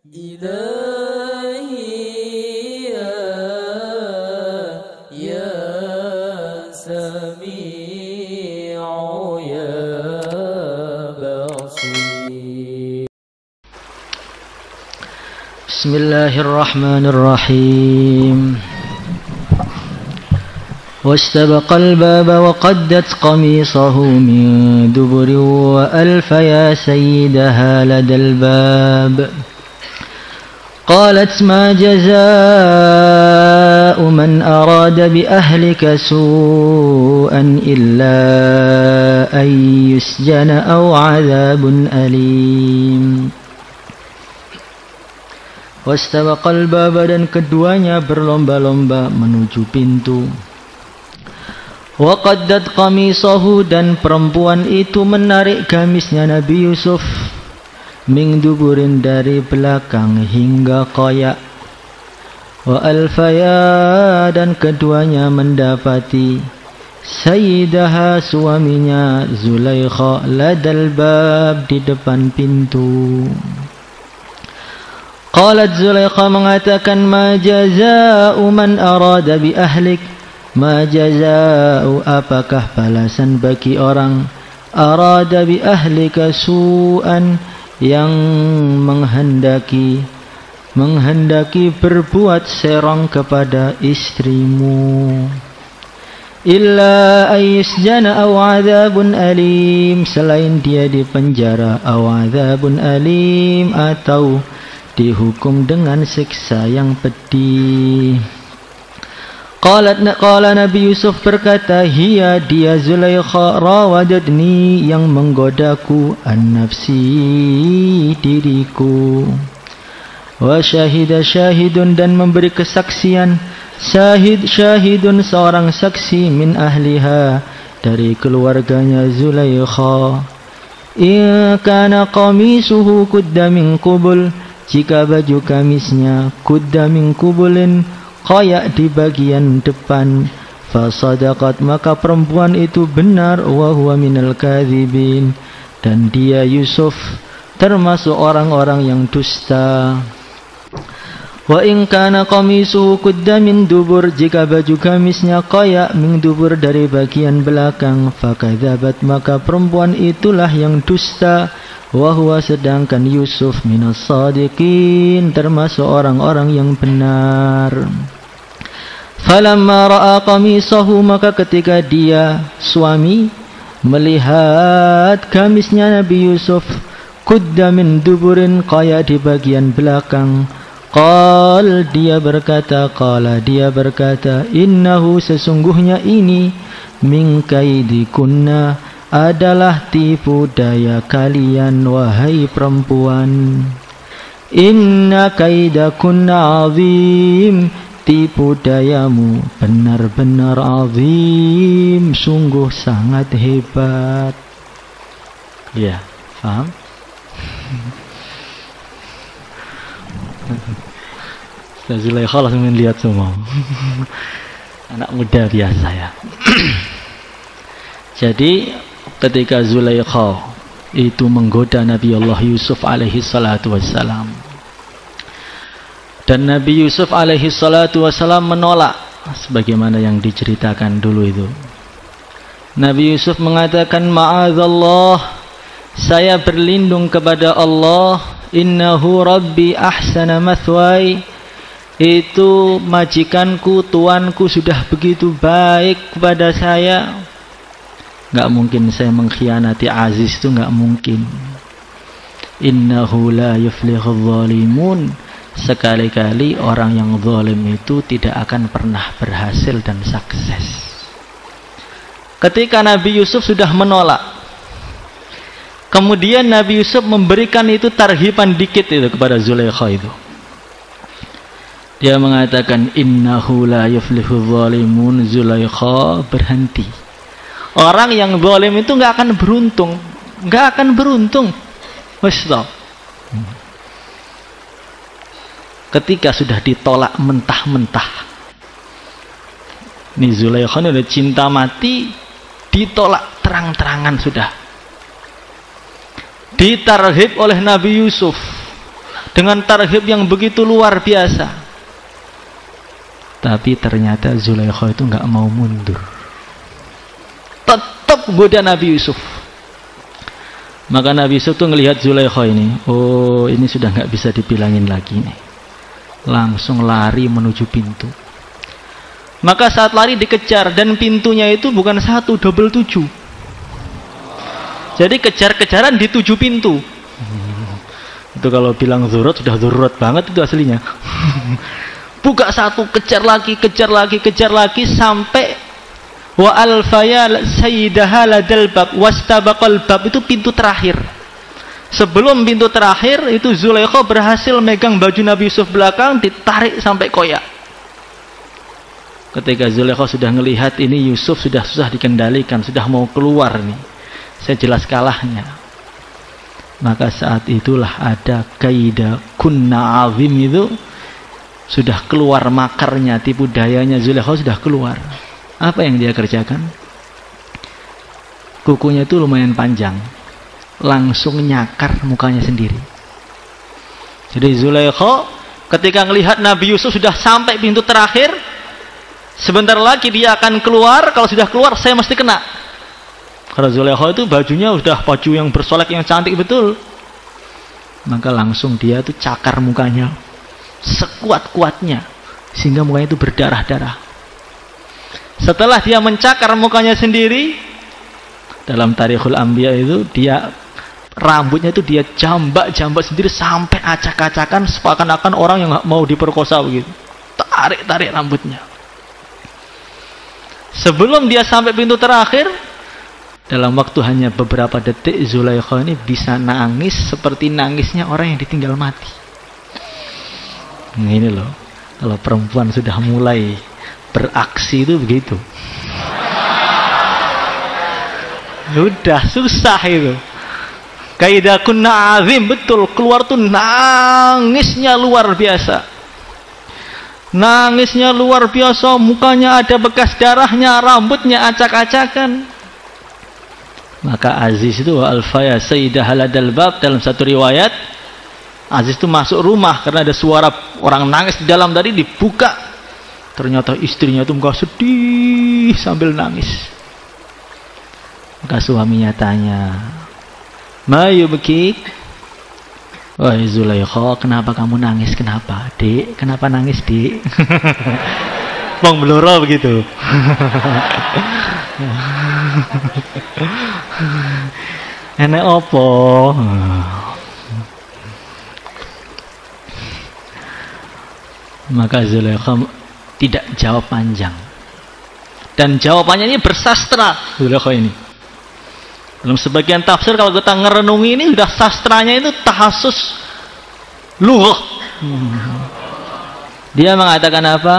إلهي يا سميع يا بصير. بسم الله الرحمن الرحيم. واستبق الباب وقدت قميصه من دبر وألف يا سيدها لدى الباب. قالت ما جزاء من أراد بأهلك سوءا إلا أن يسجن أو عذاب أليم. Wastabaqal baba, dan keduanya berlomba-lomba menuju pintu. Wa qaddat qamisahu, dan perempuan itu menarik gamisnya Nabi Yusuf min duburin, dari belakang hingga koyak. Wa alfaya, dan keduanya mendapati sayyidaha, suaminya Zulaikha, ladal bab, di depan pintu. Qalat Zulaikha mengatakan, ma jaza'u man arada bi ahlik. Ma jaza'u, apakah balasan bagi orang arada bi ahlika su'an, yang menghendaki berbuat serong kepada istrimu. Illa ayyusjana aw adzabun alim, selain dia dipenjara, aw adzabun alim, atau dihukum dengan siksa yang pedih. Qala Nabi Yusuf berkata, hiya, dia Zulaikha, rawadatni, yang menggodaku, an nafsi, diriku. Wa syahida syahidun, dan memberi kesaksian syahidun, seorang saksi, min ahliha, dari keluarganya Zulaikha. In kana qamisuhu qudda min qubul, jika baju kamisnya kudda min kubulin, koyak di bagian depan, fasadaqat, maka perempuan itu benar, wa huwa minal kadzibin, dan dia Yusuf termasuk orang-orang yang dusta. Wa in kana qamisuhu qudda min dubur, jika baju kamisnya koyak min dubur, dari bagian belakang, fakadzabat, maka perempuan itulah yang dusta. Wahwa, sedangkan Yusuf minas sadiqin, termasuk orang-orang yang benar. Falamma ra'a qamisahu, maka ketika dia suami melihat gamisnya Nabi Yusuf, qudda min duburin, kaya di bagian belakang, qala dia berkata, innahu, sesungguhnya ini, min kaidikunna, adalah tipu daya kalian, wahai perempuan. Inna kaidakunna azim, tipu dayamu benar-benar azim, sungguh sangat hebat. Ya, paham? Zulaikha langsung melihat semua. Anak muda biasa ya. Jadi ketika Zulaikha itu menggoda Nabi Allah Yusuf alaihi salatu wassalam, dan Nabi Yusuf alaihi salatu wassalam menolak, sebagaimana yang diceritakan dulu itu. Nabi Yusuf mengatakan, ma'adzallah, saya berlindung kepada Allah, innahu rabbi ahsana mathwai, itu majikanku, tuanku sudah begitu baik kepada saya. Gak mungkin saya mengkhianati Aziz, itu gak mungkin. Innahu la yuflihul zalimun, sekali-kali orang yang zalim itu tidak akan pernah berhasil dan sukses. Ketika Nabi Yusuf sudah menolak, kemudian Nabi Yusuf memberikan itu tarhiban dikit itu kepada Zulaikha itu. Dia mengatakan, innahu la yuflihul zalimun, Zulaikha, berhenti. Orang yang zalim itu nggak akan beruntung, nggak akan beruntung. Stop. Ketika sudah ditolak mentah-mentah, ini Zulaikha udah cinta mati, ditolak terang-terangan sudah. Ditarhib oleh Nabi Yusuf, dengan tarhib yang begitu luar biasa. Tapi ternyata Zulaikha itu nggak mau mundur, tetap goda Nabi Yusuf. Maka Nabi Yusuf tuh ngelihat Zulaikha ini, oh ini sudah nggak bisa dibilangin lagi nih, langsung lari menuju pintu. Maka saat lari dikejar, dan pintunya itu bukan 1, double 7. Jadi kejar-kejaran di 7 pintu. Itu kalau bilang zurat, sudah zurat banget itu aslinya. Buka 1, kejar lagi, kejar lagi, kejar lagi, sampai wa alfaya sayyidaha ladal bab wastabaqal bab, itu pintu terakhir. Sebelum pintu terakhir itu Zulaikha berhasil megang baju Nabi Yusuf belakang, ditarik sampai koyak. Ketika Zulaikha sudah melihat ini Yusuf sudah susah dikendalikan, sudah mau keluar nih, saya jelas kalahnya. Maka saat itulah ada kaida kunna azim, itu sudah keluar makarnya, tipu dayanya Zulaikha sudah keluar. Apa yang dia kerjakan? Kukunya itu lumayan panjang, langsung nyakar mukanya sendiri. Jadi Zulaikha ketika melihat Nabi Yusuf sudah sampai pintu terakhir, sebentar lagi dia akan keluar, kalau sudah keluar saya mesti kena. Karena Zulaikha itu bajunya sudah baju yang bersolek yang cantik betul. Maka langsung dia tuh cakar mukanya sekuat-kuatnya sehingga mukanya itu berdarah-darah. Setelah dia mencakar mukanya sendiri, dalam Tarikhul Anbiya itu dia rambutnya itu dia jambak-jambak sendiri sampai acak-acakan, seakan-akan orang yang mau diperkosa begitu. Tarik-tarik rambutnya. Sebelum dia sampai pintu terakhir, dalam waktu hanya beberapa detik, Zulaikha ini bisa nangis seperti nangisnya orang yang ditinggal mati. Ini loh, kalau perempuan sudah mulai beraksi itu begitu. Udah susah itu. Kaidah kunna azim, betul, keluar tuh nangisnya luar biasa. Nangisnya luar biasa, mukanya ada bekas darahnya, rambutnya acak-acakan. Maka Aziz itu alfaya sayyidah haladal bab, dalam satu riwayat Aziz itu masuk rumah karena ada suara orang nangis di dalam, tadi dibuka. Ternyata istrinya itu muka sedih sambil nangis. Maka suaminya tanya, "Ma yubkik?" "Wahai Zulaikha, kenapa kamu nangis? Kenapa, Dek? Kenapa nangis, Dek?" Bang bloro begitu. Enek opo? Maka Zulaikha tidak jawab panjang, dan jawabannya ini bersastra. Zulaikha ini dalam sebagian tafsir, kalau kita ngerenungi ini sudah sastranya itu tahasus lughah. Dia mengatakan apa?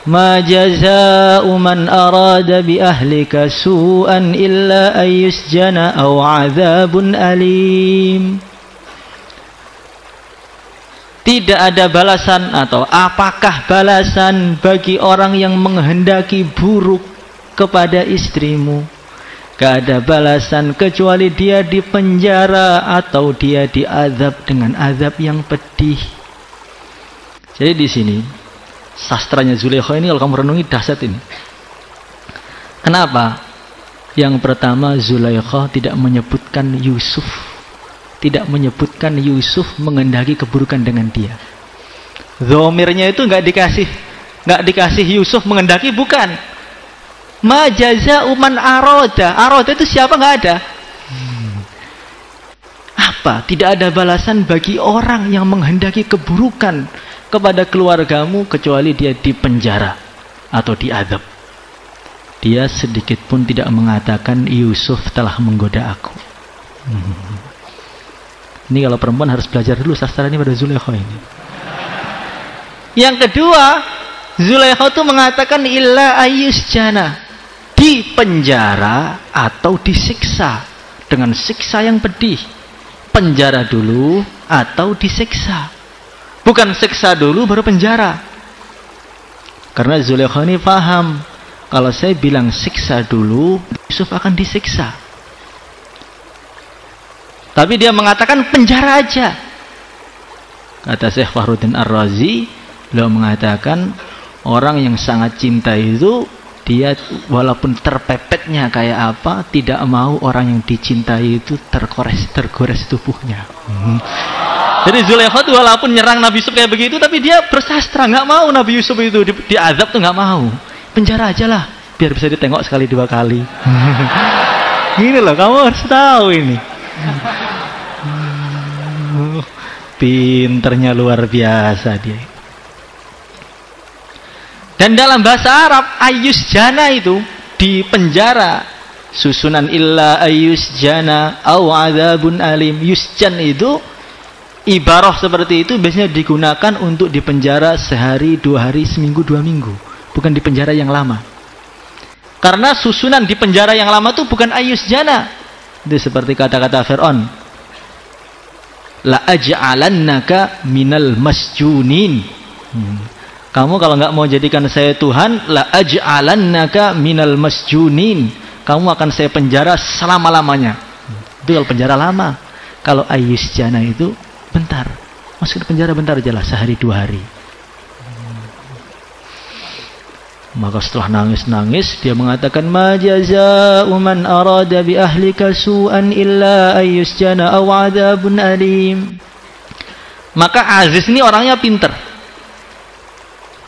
Ma jazaa'u man arada bi ahlika su'an illa ayyusjana aw 'adzabun alim. Tidak ada balasan, atau apakah balasan bagi orang yang menghendaki buruk kepada istrimu? Gak ada balasan kecuali dia dipenjara atau dia diazab dengan azab yang pedih. Jadi di sini sastranya Zulaikha ini kalau kamu renungi dahsyat ini. Kenapa? Yang pertama, Zulaikha tidak menyebutkan Yusuf, tidak menyebutkan Yusuf menghendaki keburukan dengan dia. Dhomirnya itu nggak dikasih Yusuf menghendaki, bukan. Ma jaza'u man aroda. Aroda itu siapa? Nggak ada. Apa? Tidak ada balasan bagi orang yang menghendaki keburukan kepada keluargamu kecuali dia dipenjara atau diazab. Dia sedikit pun tidak mengatakan Yusuf telah menggoda aku. Ini kalau perempuan harus belajar dulu sastra ini pada Zulaikha ini. Yang kedua, Zulaikha itu mengatakan illa ayyusjana, dipenjara atau disiksa dengan siksa yang pedih. Penjara dulu atau disiksa, bukan siksa dulu baru penjara. Karena Zulaikha ini paham, kalau saya bilang siksa dulu, Yusuf akan disiksa. Tapi dia mengatakan penjara aja. Kata Syekh Fakhruddin Ar-Razi, beliau mengatakan orang yang sangat cinta itu dia walaupun terpepetnya kayak apa, tidak mau orang yang dicintai itu tergores tubuhnya. Jadi Zulaikha itu walaupun nyerang Nabi Yusuf kayak begitu, tapi dia bersastra, nggak mau Nabi Yusuf itu diazab tuh nggak mau. Penjara aja lah, biar bisa ditengok sekali 2 kali. Gini loh, kamu harus tahu ini. Pinternya luar biasa dia. Dan dalam bahasa Arab, ayus jana itu di penjara, susunan illa ayus jana aw adzabun alim. Yusjan itu ibarah seperti itu biasanya digunakan untuk di penjara sehari, 2 hari, seminggu, 2 minggu, bukan di penjara yang lama. Karena susunan di penjara yang lama itu bukan ayus jana. Itu seperti kata-kata Fir'aun, la aj'alannaka minal masjunin. Kamu kalau nggak mau jadikan saya Tuhan, la aj'alannaka minal masjunin. Kamu akan saya penjara selama-lamanya. Itu kalau penjara lama. Kalau ayus jana itu bentar. Masuk ke penjara bentar aja lah, sehari 2 hari. Maka setelah nangis-nangis, dia mengatakan, ma jazaa'u man arada bi ahlika su'an illa ayus jana aw adzabun alim. Maka Aziz ini orangnya pinter.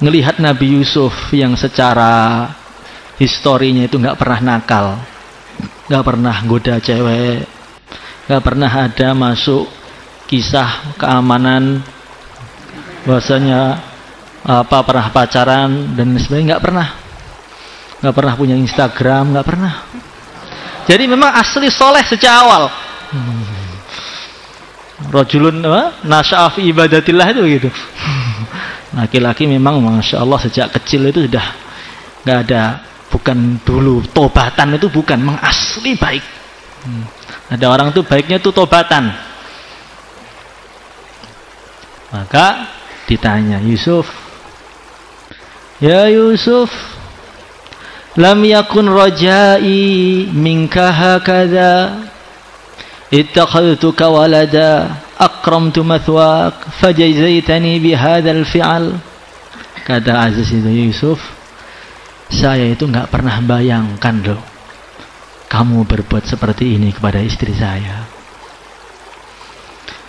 Ngelihat Nabi Yusuf yang secara historinya itu nggak pernah nakal, nggak pernah goda cewek, nggak pernah ada masuk kisah keamanan bahwasanya pernah pacaran dan sebagainya, nggak pernah punya Instagram, nggak pernah. Jadi memang asli soleh sejak awal. Rajulun nasya'a fi ibadatillah itu gitu. Laki-laki memang masya Allah sejak kecil itu sudah nggak ada, bukan dulu tobatan itu bukan, memang asli baik. Ada orang tuh baiknya tuh tobatan. Maka ditanya Yusuf, ya Yusuf, lam yakun rajai minka hakadha, ittakhadtuka walada, akramtu mathwak, fajazaitani bihadzal fi'al. Kata Aziz itu, Yusuf, saya itu nggak pernah bayangkan loh kamu berbuat seperti ini kepada istri saya.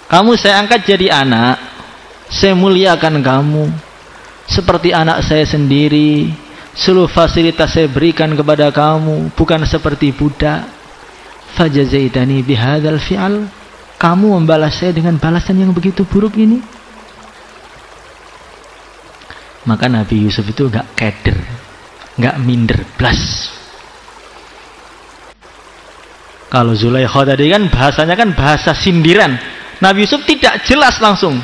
Kamu saya angkat jadi anak, saya muliakan kamu seperti anak saya sendiri. Seluruh fasilitas saya berikan kepada kamu, bukan seperti budak. Fajazaitani bihadzal fi'al. Kamu membalas saya dengan balasan yang begitu buruk ini. Maka Nabi Yusuf itu gak keder, gak minder blas. Kalau Zulaikha tadi kan bahasanya kan bahasa sindiran. Nabi Yusuf tidak jelas langsung.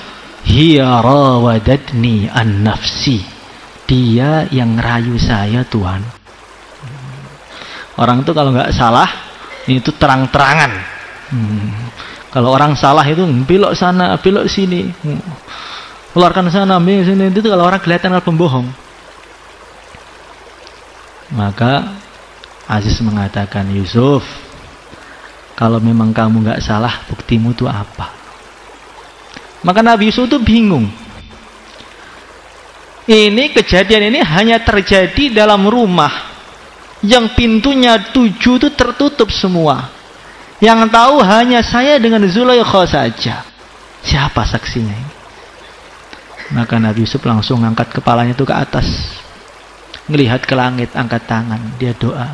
Hiya rawadatni an nafsi. Dia yang ngerayu saya Tuhan. Orang itu kalau nggak salah itu terang-terangan. Kalau orang salah itu belok sana, belok sini, keluarkan sana, ambil sini. Itu kalau orang kelihatan kalau pembohong. Maka Aziz mengatakan, Yusuf, kalau memang kamu nggak salah, buktimu itu apa? Maka Nabi Yusuf itu bingung. Ini kejadian ini hanya terjadi dalam rumah yang pintunya 7 itu tertutup semua. Yang tahu hanya saya dengan Zulaikha saja. Siapa saksinya ini? Maka Nabi Yusuf langsung angkat kepalanya itu ke atas, ngelihat ke langit, angkat tangan, dia doa.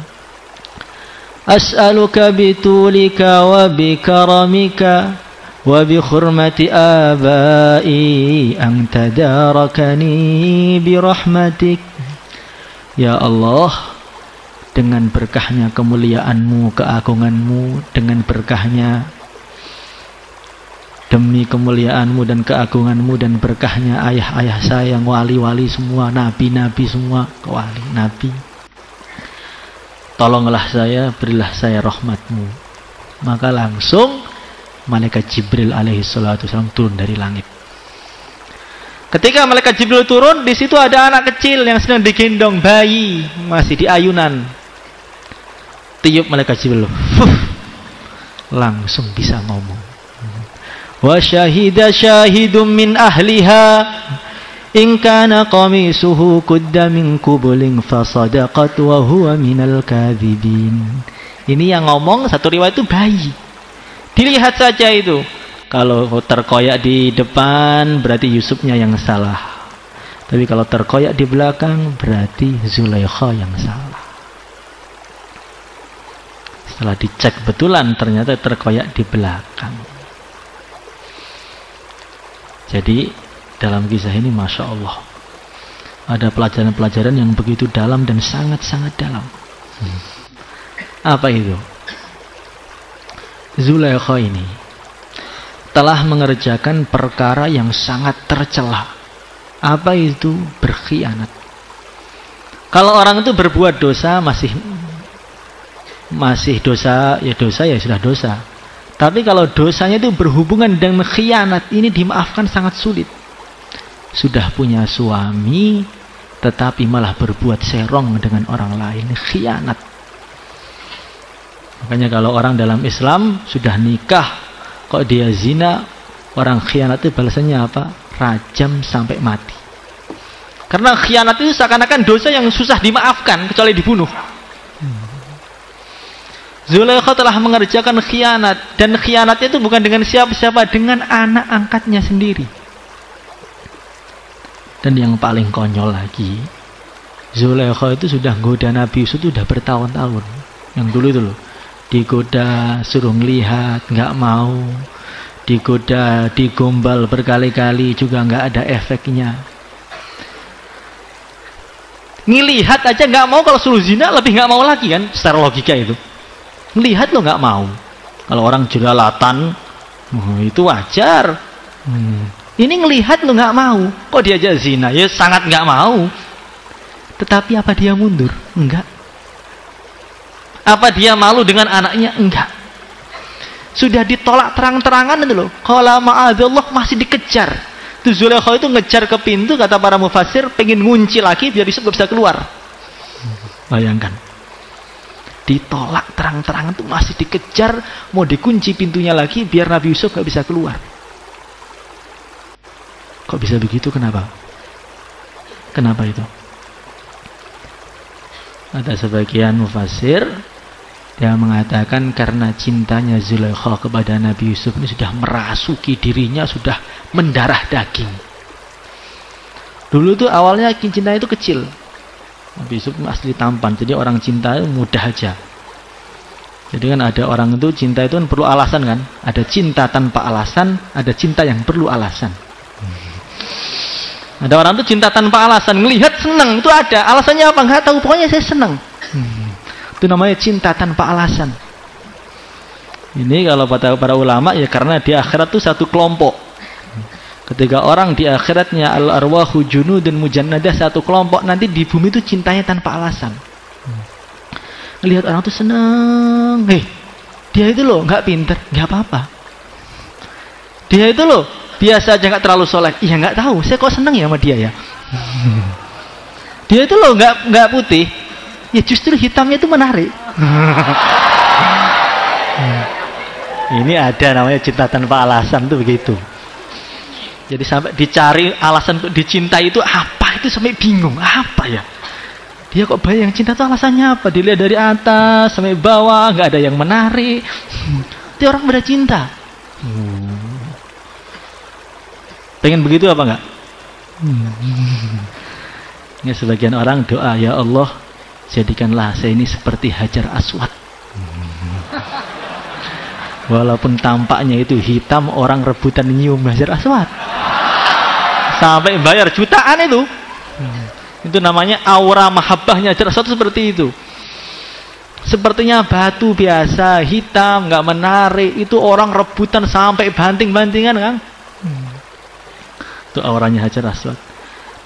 As'aluka bitulika wa bikaramika wa bi khurmati abai an tadarakani bi rahmatik. Ya Allah, dengan berkahnya kemuliaanmu, keagunganmu, dengan berkahnya, demi kemuliaanmu dan keagunganmu dan berkahnya ayah-ayah saya yang wali-wali semua, nabi-nabi semua, wali, nabi, tolonglah saya, berilah saya rahmatmu. Maka langsung malaikat Jibril alaihi salatu wasallam turun dari langit. Ketika malaikat Jibril turun, di situ ada anak kecil yang sedang digendong bayi, masih di ayunan. Tiup malaikat Jibril, langsung bisa ngomong. wa syahida syahidum min ahliha in kana qamisuhu qudda min qubulin fasadaqat wa huwa minal kadhibin. Ini yang ngomong satu riwayat itu bayi. Dilihat saja itu. Kalau terkoyak di depan berarti Yusufnya yang salah. Tapi kalau terkoyak di belakang berarti Zulaikha yang salah. Setelah dicek betulan ternyata terkoyak di belakang. Jadi dalam kisah ini Masya Allah ada pelajaran-pelajaran yang begitu dalam dan sangat-sangat dalam. Apa itu? Zulaikha ini telah mengerjakan perkara yang sangat tercela. Apa itu? Berkhianat. Kalau orang itu berbuat dosa masih dosa, ya dosa ya sudah dosa. Tapi kalau dosanya itu berhubungan dengan khianat, ini dimaafkan sangat sulit. Sudah punya suami tetapi malah berbuat serong dengan orang lain, khianat. Makanya kalau orang dalam Islam sudah nikah kok dia zina, orang khianat itu balasannya apa? Rajam sampai mati. Karena khianat itu seakan-akan dosa yang susah dimaafkan kecuali dibunuh. Zulaikha telah mengerjakan khianat, dan khianatnya itu bukan dengan siapa-siapa, dengan anak angkatnya sendiri. Dan yang paling konyol lagi, Zulaikha itu sudah goda Nabi Yusuf itu sudah bertahun-tahun. Yang dulu itu loh, digoda suruh ngelihat nggak mau, digoda digombal berkali-kali juga nggak ada efeknya. Ngelihat aja nggak mau, kalau suruh zina lebih nggak mau lagi kan, secara logika itu. Ngelihat lo nggak mau. Kalau orang jelalatan itu wajar. Ini ngelihat lo nggak mau, kok diajak zina? Ya sangat nggak mau. Tetapi apa dia mundur? Enggak. Apa dia malu dengan anaknya? Enggak. Sudah ditolak terang-terangan itu loh. Qala ma'adzallah, masih dikejar. Itu Zulaikha itu ngejar ke pintu, kata para mufassir, pengen ngunci lagi biar Yusuf gak bisa keluar. Bayangkan. Ditolak terang-terangan itu masih dikejar, mau dikunci pintunya lagi biar Nabi Yusuf gak bisa keluar. Kok bisa begitu? Kenapa? Kenapa itu? Ada sebagian mufassir dia mengatakan karena cintanya Zulaikha kepada Nabi Yusuf ini sudah merasuki dirinya, sudah mendarah daging. Dulu tuh awalnya cinta itu kecil. Nabi Yusuf asli tampan, jadi orang cinta itu mudah aja. Jadi kan ada orang itu cinta itu kan perlu alasan kan? Ada cinta tanpa alasan, ada cinta yang perlu alasan. Ada orang tuh cinta tanpa alasan, ngelihat senang itu ada, alasannya apa nggak tahu, pokoknya saya senang. Itu namanya cinta tanpa alasan. Ini kalau para ulama ya karena di akhirat tuh satu kelompok. Ketika orang di akhiratnya al-arwahu junudun mujannadah, satu kelompok, nanti di bumi itu cintanya tanpa alasan. Ngelihat orang tuh senang, dia itu loh nggak pinter, nggak apa-apa. Dia itu loh biasa aja, nggak terlalu soleh. Iya nggak tahu, saya kok seneng ya sama dia ya. Dia itu loh nggak putih, ya justru hitamnya itu menarik. Ini ada namanya cinta tanpa alasan tuh begitu. Jadi sampai dicari alasan untuk dicintai itu apa, itu sampai bingung apa ya. Dia kok bayang cinta itu alasannya apa? Dilihat dari atas sampai bawah nggak ada yang menarik. Itu orang pada cinta. Pengen begitu apa enggak? Ya, sebagian orang doa, ya Allah jadikanlah saya ini seperti Hajar Aswad. Walaupun tampaknya itu hitam, orang rebutan nyium Hajar Aswad. Sampai bayar jutaan itu. Itu namanya aura mahabbahnya Hajar Aswad seperti itu. Sepertinya batu biasa, hitam, nggak menarik. Itu orang rebutan sampai banting-bantingan kan? Itu auranya Hajar Aswad.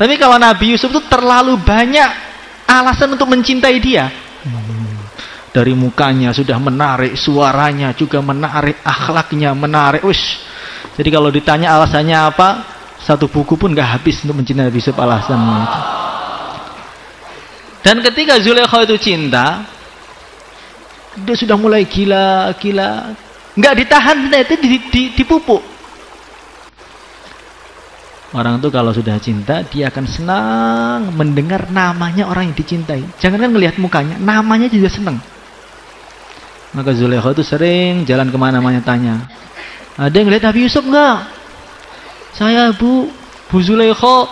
Tapi kalau Nabi Yusuf itu terlalu banyak alasan untuk mencintai dia. Dari mukanya sudah menarik, suaranya juga menarik, akhlaknya menarik. Wish. Jadi kalau ditanya alasannya apa, satu buku pun gak habis untuk mencintai Nabi Yusuf alasannya. Dan ketika Zulaikha itu cinta, dia sudah mulai gila. Nggak ditahan, itu dipupuk. Orang tuh kalau sudah cinta, dia akan senang mendengar namanya orang yang dicintai. Jangan kan ngelihat mukanya, namanya juga senang. Maka Zulaikha itu sering jalan kemana-mana tanya, ada yang lihat Nabi Yusuf enggak? Saya Bu Zulaikha,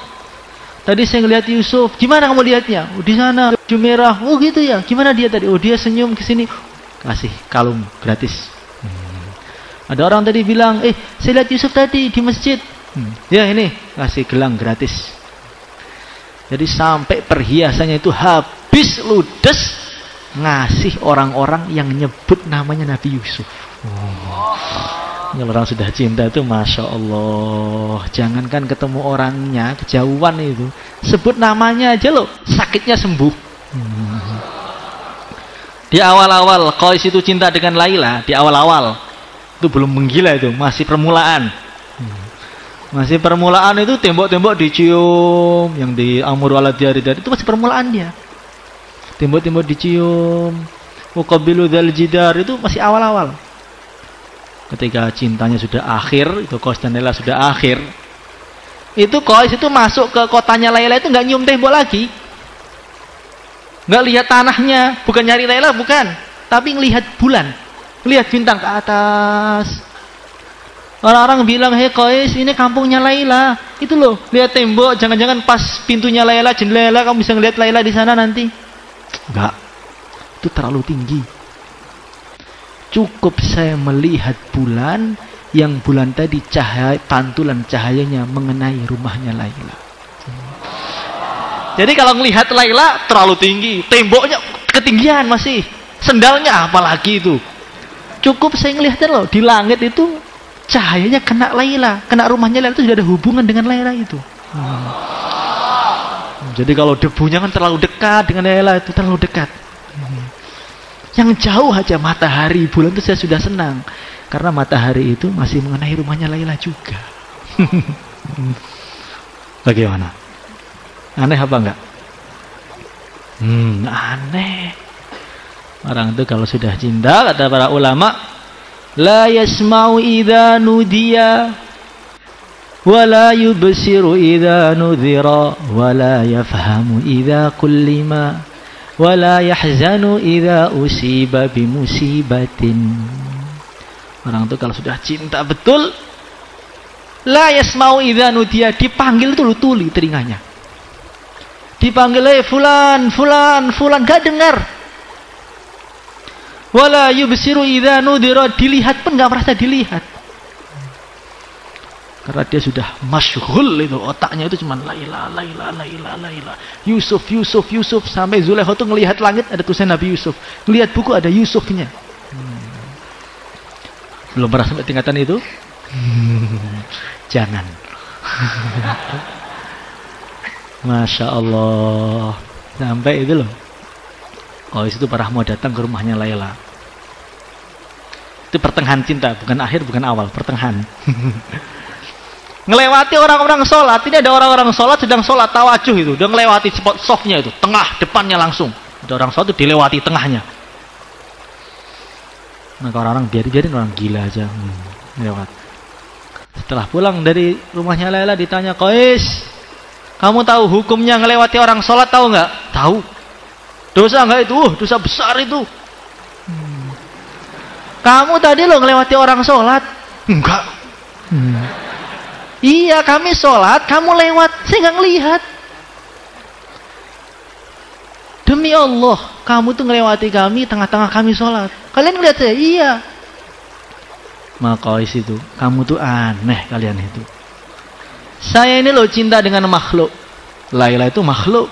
tadi saya ngelihat Yusuf. Gimana kamu lihatnya? Oh, di sana baju merah. Oh gitu ya. Gimana dia tadi? Oh dia senyum ke sini. Kasih kalung gratis. Ada orang tadi bilang, saya lihat Yusuf tadi di masjid. Ya ini kasih gelang gratis. Jadi sampai perhiasannya itu habis ludes, ngasih orang-orang yang nyebut namanya Nabi Yusuf. Kalau orang sudah cinta itu Masya Allah, jangankan ketemu orangnya, kejauhan itu, sebut namanya aja loh, sakitnya sembuh. Di awal-awal Qais itu cinta dengan Laila, di awal-awal itu belum menggila, itu masih permulaan. Masih permulaan itu tembok-tembok dicium, yang di Amur wala Diyaridar itu masih permulaan dia. Tembok-tembok dicium, Uqabilu dzal jidar itu masih awal-awal. Ketika cintanya sudah akhir, itu Qais dan Laila sudah akhir, itu Qais itu masuk ke kotanya Laila itu nggak nyium tembok lagi, nggak lihat tanahnya, bukan nyari Laila, bukan, tapi ngelihat bulan, ngelihat bintang ke atas. Orang-orang bilang, hei Qais, ini kampungnya Laila. Itu loh, lihat tembok, jangan-jangan pas pintunya Laila, jendela, kamu bisa ngelihat Laila di sana nanti. Enggak, itu terlalu tinggi. Cukup saya melihat bulan, yang bulan tadi cahaya, pantulan cahayanya mengenai rumahnya Laila. Jadi kalau melihat Laila terlalu tinggi, temboknya ketinggian masih, sendalnya apalagi itu. Cukup saya ngelihatnya loh, di langit itu cahayanya kena Laila, kena rumahnya Laila, itu sudah ada hubungan dengan Laila itu. Jadi kalau debunya kan terlalu dekat dengan Laila, itu terlalu dekat. Yang jauh aja matahari, bulan itu saya sudah senang, karena matahari itu masih mengenai rumahnya Laila juga. Bagaimana? Aneh apa enggak? Aneh. Orang itu kalau sudah cinta, kata para ulama, la yasma'u idza nudiya wa la yubsiru idza nudhira wa la yafhamu idza kullima wa la yahzanu idza usiba bimusibatin. Orang itu kalau sudah cinta betul, la yasma'u idza nudiya, dipanggil itu tuli telinganya. Dipanggil fulan, fulan, fulan, gak dengar. Wala yubsiru idza nudira, dilihat pun enggak merasa dilihat. Karena dia sudah masyghul, itu otaknya itu cuma Laila, Laila, Laila, Laila. Yusuf, Yusuf, Yusuf, sampai Zulaikha tuh ngelihat langit ada tulisan Nabi Yusuf. Ngelihat buku ada Yusufnya. Belum pernah sampai tingkatan itu? Jangan. Masya Allah. Sampai itu loh, Qais itu pernah mau datang ke rumahnya Laila. Itu pertengahan cinta, bukan akhir, bukan awal, pertengahan. Ngelewati orang-orang sholat, ini ada orang-orang sholat sedang sholat tawajuh itu, udah ngelewati spot softnya itu, tengah, depannya langsung. Ada orang sholat itu dilewati tengahnya. Maka orang-orang biarin orang gila aja, lewat. Setelah pulang dari rumahnya Laila ditanya, Qais, kamu tahu hukumnya ngelewati orang sholat, tahu nggak? Tahu. Dosa nggak itu? Dosa besar itu. Kamu tadi lo ngelewati orang sholat? Enggak. Iya, kami sholat, kamu lewat, saya nggak ngelihat. Demi Allah, kamu tuh ngelewati kami, tengah-tengah kami sholat. Kalian ngelihat saya? Iya. Maka itu, kamu tuh aneh kalian itu. Saya ini loh cinta dengan makhluk. Laila itu makhluk.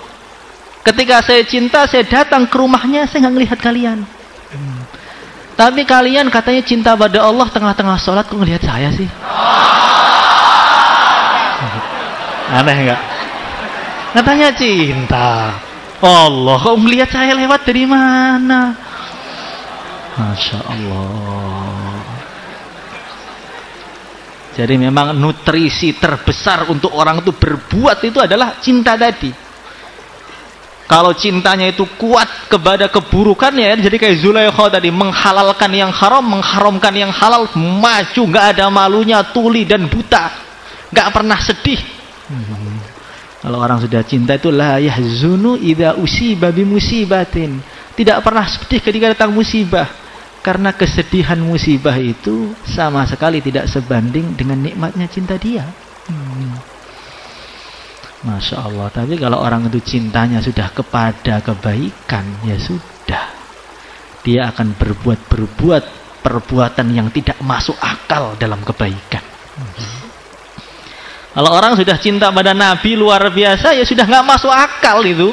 Ketika saya cinta, saya datang ke rumahnya, saya nggak ngelihat kalian. Tapi kalian katanya cinta pada Allah, tengah-tengah sholat kok ngelihat saya sih? Aneh nggak? Katanya cinta Allah, kok ngelihat saya lewat dari mana? Masya Allah. Jadi memang nutrisi terbesar untuk orang itu berbuat itu adalah cinta tadi. Kalau cintanya itu kuat kepada keburukannya, jadi kayak Zulaikha tadi, menghalalkan yang haram, mengharamkan yang halal, maju, nggak ada malunya, tuli dan buta, nggak pernah sedih. Kalau orang sudah cinta itu la yahzunu idza usiba bimusibatin. Tidak pernah sedih ketika datang musibah. Karena kesedihan musibah itu sama sekali tidak sebanding dengan nikmatnya cinta dia. Masya Allah. Tapi kalau orang itu cintanya sudah kepada kebaikan, ya sudah. Dia akan berbuat perbuatan yang tidak masuk akal dalam kebaikan. Kalau orang sudah cinta pada Nabi luar biasa, ya sudah nggak masuk akal itu.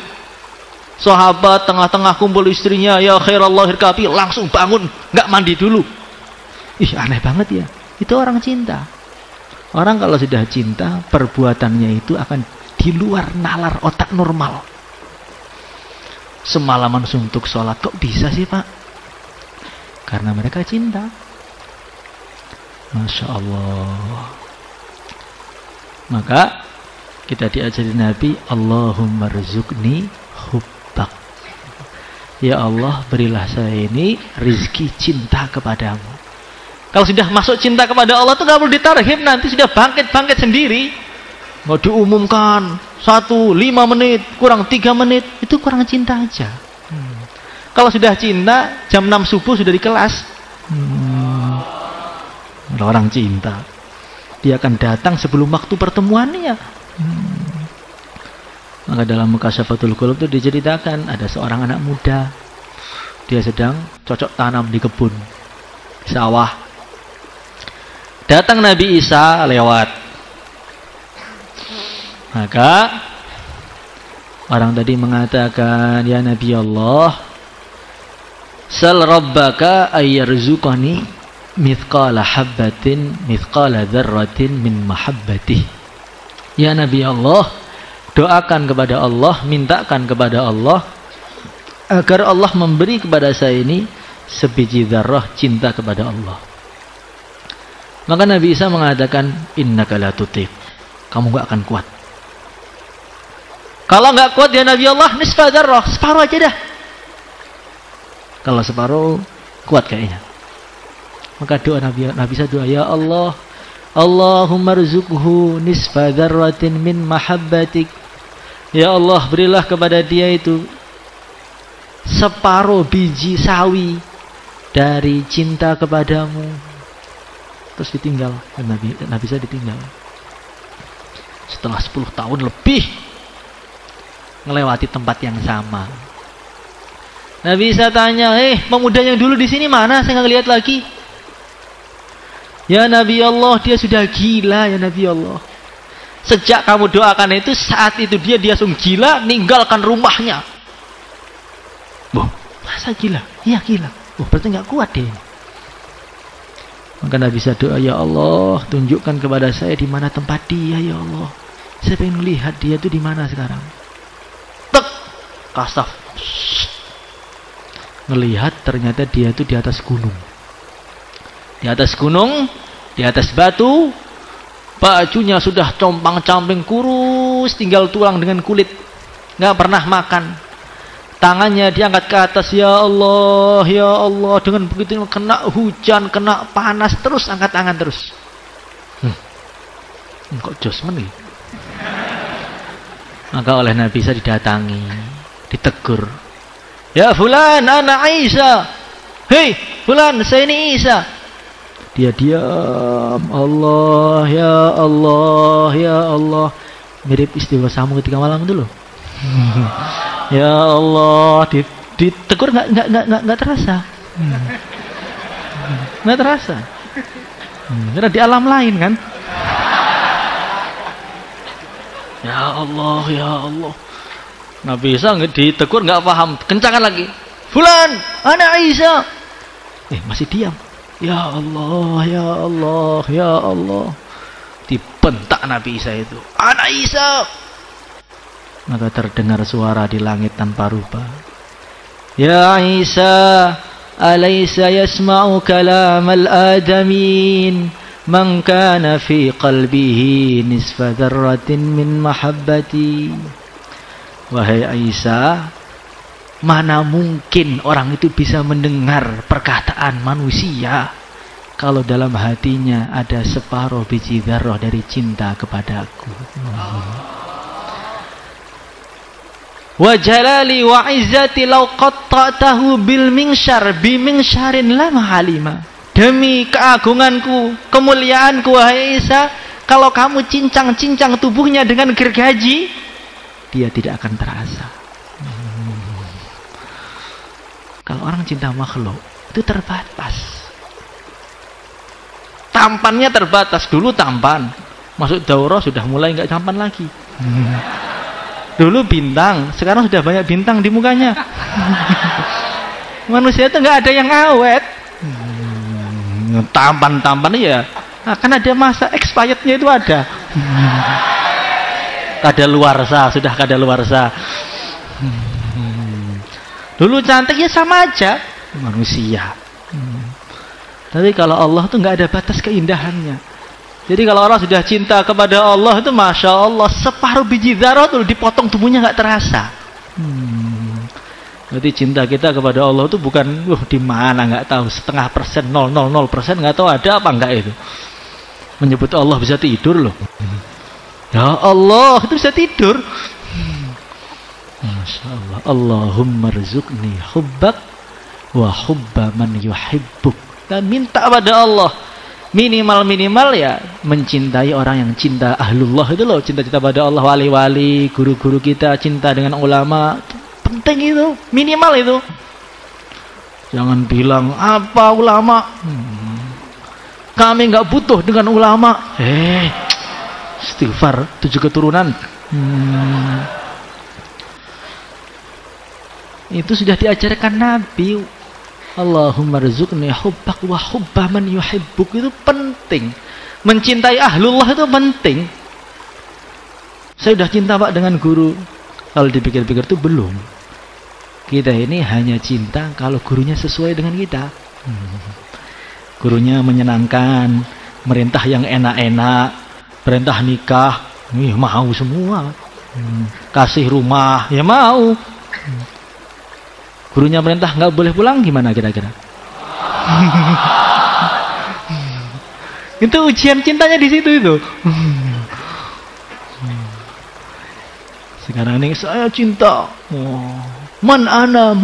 Sahabat tengah-tengah kumpul istrinya, ya khairallah hirkapi, langsung bangun, nggak mandi dulu. Ih, aneh banget ya. Itu orang cinta. Orang kalau sudah cinta, perbuatannya itu akan di luar nalar otak normal. Semalaman suntuk sholat, kok bisa sih Pak? Karena mereka cinta. Masya Allah. Maka kita diajari Nabi, Allahumma rzuqni hubbak. Ya Allah, berilah saya ini rizki cinta kepadamu. Kalau sudah masuk cinta kepada Allah itu gak perlu ditarhib, nanti sudah bangkit-bangkit sendiri. Mau diumumkan 1, 5 menit, kurang 3 menit, itu kurang cinta aja. Kalau sudah cinta, jam 6 subuh sudah di kelas. Orang cinta, dia akan datang sebelum waktu pertemuannya. Maka dalam Mukasyafatul Qulub itu diceritakan ada seorang anak muda, dia sedang cocok tanam di kebun sawah. Datang Nabi Isa lewat. Maka orang tadi mengatakan, ya Nabi Allah, sal rabbaka ayyarzuqani mithqala habbatin mithqala dzarratin min mahabbatih. Ya Nabi Allah, doakan kepada Allah, mintakan kepada Allah agar Allah memberi kepada saya ini sebiji dzarrah cinta kepada Allah. Maka Nabi Isa mengatakan, innaka la tutiq, kamu gak akan kuat. Kalau gak kuat ya Nabi Allah, nisfa dzarrah, separuh aja dah. Kalau separuh kuat kayaknya. Maka doa Nabi Isa doa, ya Allah, Allahumma rzuqhu nisfa dzarratin min mahabbatik. Ya Allah, berilah kepada dia itu separuh biji sawi dari cinta kepadamu. Terus ditinggal, Nabi Isa ditinggal. Setelah 10 tahun lebih melewati tempat yang sama. Nabi Isa tanya, pemuda yang dulu di sini mana? Saya nggak lihat lagi. Ya Nabi Allah, dia sudah gila ya Nabi Allah. Sejak kamu doakan itu, saat itu dia langsung gila, ninggalkan rumahnya. Boh, masa gila? Iya gila. Oh, berarti nggak kuat deh. Maka Nabi Isa doa, ya Allah, tunjukkan kepada saya di mana tempat dia ya Allah. Saya pengen lihat dia itu di mana sekarang. Tek, kasaf. Melihat ternyata dia itu di atas gunung. Di atas gunung, di atas batu, bajunya sudah compang-camping kurus, tinggal tulang dengan kulit, nggak pernah makan. Tangannya diangkat ke atas, ya Allah, ya Allah. Dengan begitu kena hujan, kena panas, terus angkat tangan terus. Kok josmen nih? Maka oleh Nabi Isa didatangi, ditegur. Ya fulan, ana Isa. Hei, fulan, saya ini Isa. Dia diam. Allah, ya Allah, ya Allah. Mirip istighosamu ketika malam itu loh. Ya Allah, ditegur nggak terasa. Nggak terasa. Karena di alam lain kan. Ya Allah, ya Allah. Nabi Isa ditegur nggak paham, kencangkan lagi. Fulan, ana Isa. Masih diam. Ya Allah, ya Allah, ya Allah. Dibentak Nabi Isa itu. Ana Isa. Maka terdengar suara di langit tanpa rupa. Ya Isa, alaysa yasma'u kalam al-adamin man kana fi qalbihi nisfa dzarratin min mahabbati. Wahai Isa, mana mungkin orang itu bisa mendengar perkataan manusia kalau dalam hatinya ada separuh biji dzarrah dari cinta kepadaku. Wa jalali wa izzati law qatta'tahu bil minsyar bi minsyarin lam halima. Demi keagunganku, kemuliaanku wahai Isa, kalau kamu cincang-cincang tubuhnya dengan gergaji, dia tidak akan terasa. Kalau orang cinta makhluk itu terbatas. Tampannya terbatas. Dulu tampan, masuk daurah sudah mulai nggak tampan lagi. Dulu bintang, sekarang sudah banyak bintang di mukanya. Manusia itu nggak ada yang awet. Tampan ya, akan ada masa expirednya itu ada. Kadaluarsa, sudah kadaluarsa. Dulu cantik ya sama aja manusia. Tapi kalau Allah tuh nggak ada batas keindahannya. Jadi kalau orang sudah cinta kepada Allah itu masya Allah, separuh biji dzarrah tuh dipotong tubuhnya nggak terasa. Berarti cinta kita kepada Allah itu bukan di mana nggak tahu, 0,5%, 0,00% nggak tahu ada apa enggak itu. Menyebut Allah bisa tidur loh. Ya Allah itu bisa tidur. Masya Allah. Allahumma rzuqni hubbak wa hubba man yuhibbuk. Kita minta pada Allah minimal ya mencintai orang yang cinta ahlullah itu loh, cinta-cinta pada Allah, wali-wali, guru-guru kita, cinta dengan ulama, penting itu, minimal itu. Jangan bilang apa ulama, kami nggak butuh dengan ulama. Istighfar 7 keturunan. Itu sudah diajarkan Nabi. Allahumma rzuqni hubbak wa hubba man yuhibbuk, itu penting. Mencintai ahlullah itu penting. Saya sudah cinta Pak dengan guru. Kalau dipikir-pikir itu belum. Kita ini hanya cinta kalau gurunya sesuai dengan kita. Gurunya menyenangkan, merintah yang enak-enak, perintah nikah, mau semua. Kasih rumah, ya mau. Gurunya perintah nggak boleh pulang, gimana kira-kira? Itu ujian cintanya di situ itu. Sekarang ini saya cinta. Man ana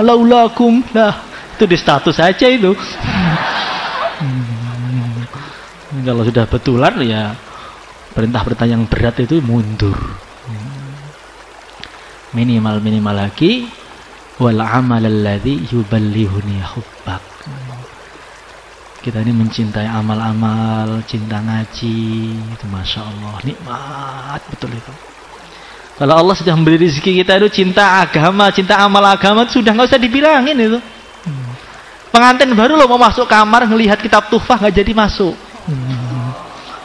laulakum lah. Itu di status aja itu. Kalau sudah betulan ya perintah-perintah yang berat itu mundur. Minimal lagi. Wal amal alladhi yuballihuni hubbak. Kita ini mencintai amal-amal, cinta ngaji, itu masya Allah, nikmat betul itu. Kalau Allah sudah memberi rezeki kita itu cinta agama, cinta amal agama, itu sudah nggak usah dibilangin itu. Pengantin baru loh mau masuk kamar ngelihat kitab tuhfah nggak jadi masuk.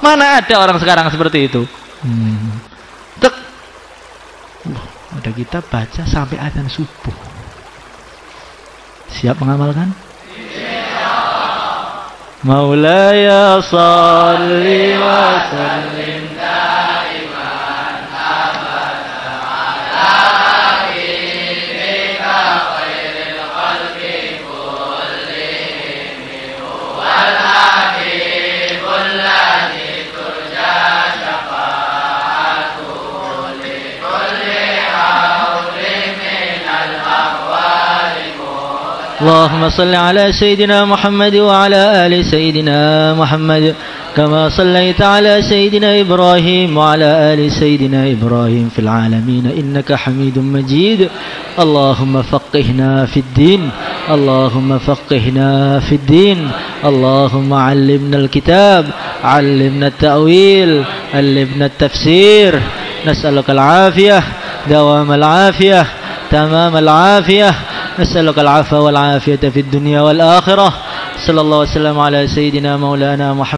Mana ada orang sekarang seperti itu? Ada kita baca sampai adzan subuh. Siap mengamalkan? Maulaya salli wa sallim daiman abada ala habibika khairil khalqi kullihim wal habibul ladzi turja syafa'atuhu li kulli hawlin minal ahwali. اللهم صل على سيدنا محمد وعلى آل سيدنا محمد كما صليت على سيدنا إبراهيم وعلى آل سيدنا إبراهيم في العالمين إنك حميد مجيد. اللهم فقهنا في الدين، اللهم فقهنا في الدين، اللهم علمنا الكتاب، علمنا التأويل، علمنا التفسير. نسألك العافية، دوام العافية، تمام العافية. نسألك العفو والعافية في الدنيا والآخرة. صلى الله وسلم على سيدنا مولانا محمد.